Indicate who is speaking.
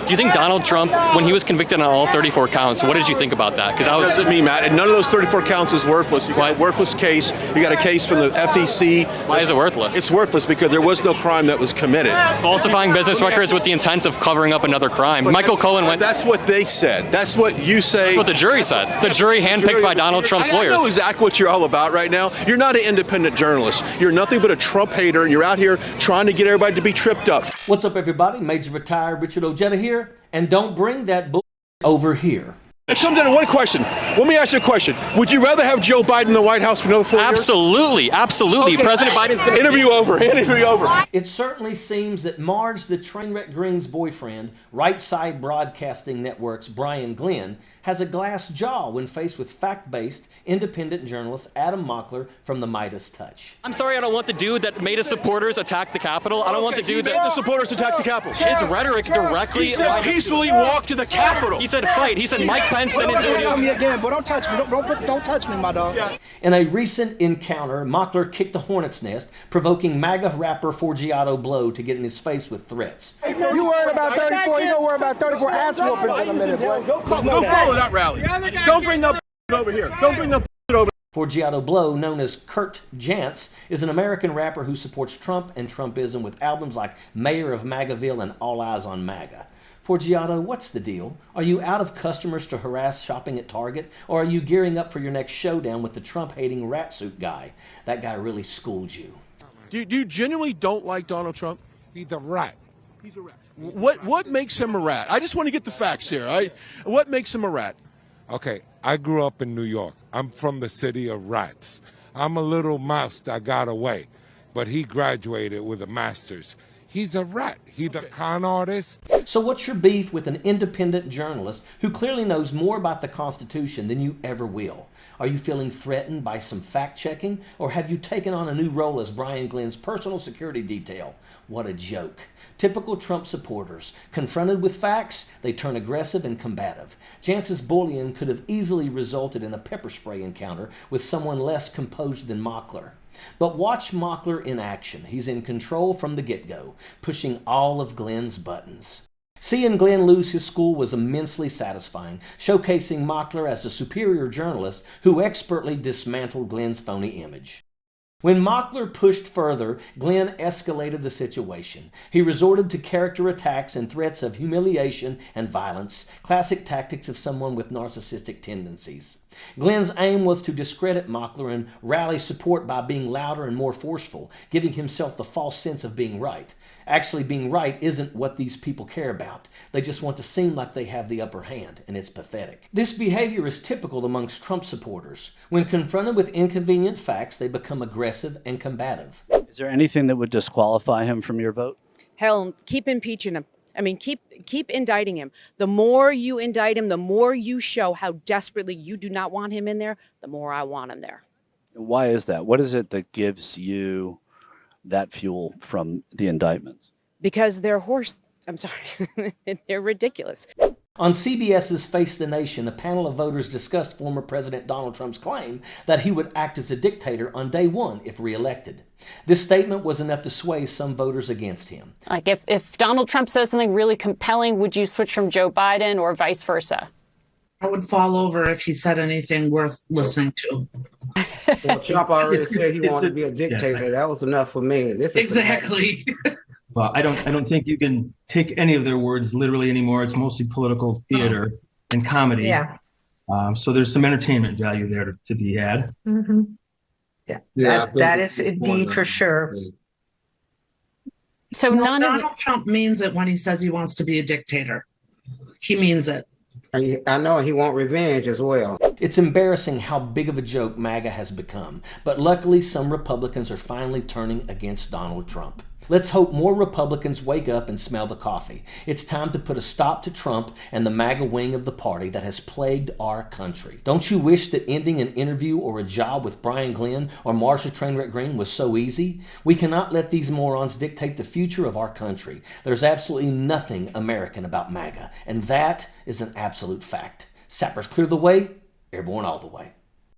Speaker 1: Do you think Donald Trump, when he was convicted on all 34 counts, what did you think about that? Because I was...
Speaker 2: Doesn't mean, Matt, and none of those 34 counts is worthless. You got a worthless case. You got a case from the FEC.
Speaker 1: Why is it worthless?
Speaker 2: It's worthless because there was no crime that was committed.
Speaker 1: Falsifying business records with the intent of covering up another crime.
Speaker 2: But
Speaker 1: Michael Cohen went...
Speaker 2: That's what they said. That's what you say.
Speaker 1: That's what the jury said. The jury handpicked by Donald Trump's lawyers.
Speaker 2: I know exactly what you're all about right now. You're not an independent journalist. You're nothing but a Trump hater, and you're out here trying to get everybody to be tripped up.
Speaker 3: What's up, everybody? Major Retired Richard Ojeda here, and don't bring that bull over here.
Speaker 2: It comes down to one question. Let me ask you a question. Would you rather have Joe Biden in the White House for another 4 years?
Speaker 1: Absolutely, absolutely. Okay. President Biden's been...
Speaker 2: Interview over.
Speaker 3: It certainly seems that Marge, the Trainwreck Greene's boyfriend, Right Side Broadcasting Network's Brian Glenn, has a glass jaw when faced with fact-based, independent journalist Adam Mockler from the MeidasTouch.
Speaker 1: I'm sorry, I don't want the dude that made his supporters attack the Capitol. I don't want the dude that...
Speaker 2: the supporters attack the Capitol.
Speaker 1: His rhetoric directly...
Speaker 2: He said peacefully walk to the Capitol.
Speaker 1: He said fight. He said Mike Pence didn't do it.
Speaker 4: Me again, but don't touch me. Don't touch me, my dog. Yeah.
Speaker 3: In a recent encounter, Mockler kicked a hornet's nest, provoking MAGA rapper Forgiato Blow to get in his face with threats.
Speaker 4: You worried about 34, you don't worry about 34 ass whoopings in a minute, boy.
Speaker 2: Go follow that rally. Don't bring that over here. Don't bring that over.
Speaker 3: Forgiato Blow, known as Kurt Jantz, is an American rapper who supports Trump and Trumpism with albums like Mayor of MAGAville and All Eyes on MAGA. Forgiato, what's the deal? Are you out of customers to harass shopping at Target? Or are you gearing up for your next showdown with the Trump-hating rat suit guy? That guy really schooled you.
Speaker 2: Do you genuinely don't like Donald Trump?
Speaker 5: He's a rat.
Speaker 2: He's a rat. What makes him a rat? I just want to get the facts here. What makes him a rat?
Speaker 5: Okay, I grew up in New York. I'm from the city of rats. I'm a little mouse that got away, but he graduated with a master's. He's a rat. He's a con artist.
Speaker 3: So what's your beef with an independent journalist who clearly knows more about the Constitution than you ever will? Are you feeling threatened by some fact-checking, or have you taken on a new role as Brian Glenn's personal security detail? What a joke. Typical Trump supporters. Confronted with facts, they turn aggressive and combative. Jantz's bullying could have easily resulted in a pepper spray encounter with someone less composed than Mockler. But watch Mockler in action. He's in control from the get-go, pushing all of Glenn's buttons. Seeing Glenn lose his school was immensely satisfying, showcasing Mockler as a superior journalist who expertly dismantled Glenn's phony image. When Mockler pushed further, Glenn escalated the situation. He resorted to character attacks and threats of humiliation and violence, classic tactics of someone with narcissistic tendencies. Glenn's aim was to discredit Mockler and rally support by being louder and more forceful, giving himself the false sense of being right. Actually, being right isn't what these people care about. They just want to seem like they have the upper hand, and it's pathetic. This behavior is typical amongst Trump supporters. When confronted with inconvenient facts, they become aggressive and combative.
Speaker 6: Is there anything that would disqualify him from your vote?
Speaker 7: Hell, keep impeaching him. I mean, keep indicting him. The more you indict him, the more you show how desperately you do not want him in there, the more I want him there.
Speaker 6: Why is that? What is it that gives you that fuel from the indictments?
Speaker 7: Because they're they're ridiculous.
Speaker 3: On CBS's Face the Nation, a panel of voters discussed former President Donald Trump's claim that he would act as a dictator on day one if reelected. This statement was enough to sway some voters against him.
Speaker 8: Like if Donald Trump says something really compelling, would you switch from Joe Biden or vice versa?
Speaker 9: I would fall over if he said anything worth listening to.
Speaker 4: Well, Trump already said he wanted to be a dictator. Yeah. That was enough for me.
Speaker 9: Exactly.
Speaker 10: Well, I don't think you can take any of their words literally anymore. It's mostly political theater and comedy.
Speaker 9: Yeah.
Speaker 10: So there's some entertainment value there to be had.
Speaker 9: Mm-hmm. Yeah. That is indeed for sure.
Speaker 8: So
Speaker 9: Donald Trump means it when he says he wants to be a dictator. He means it.
Speaker 4: I know he wants revenge as well.
Speaker 3: It's embarrassing how big of a joke MAGA has become, but luckily some Republicans are finally turning against Donald Trump. Let's hope more Republicans wake up and smell the coffee. It's time to put a stop to Trump and the MAGA wing of the party that has plagued our country. Don't you wish that ending an interview or a job with Brian Glenn or Marjorie Taylor Greene was so easy? We cannot let these morons dictate the future of our country. There's absolutely nothing American about MAGA, and that is an absolute fact. Sappers clear the way, airborne all the way.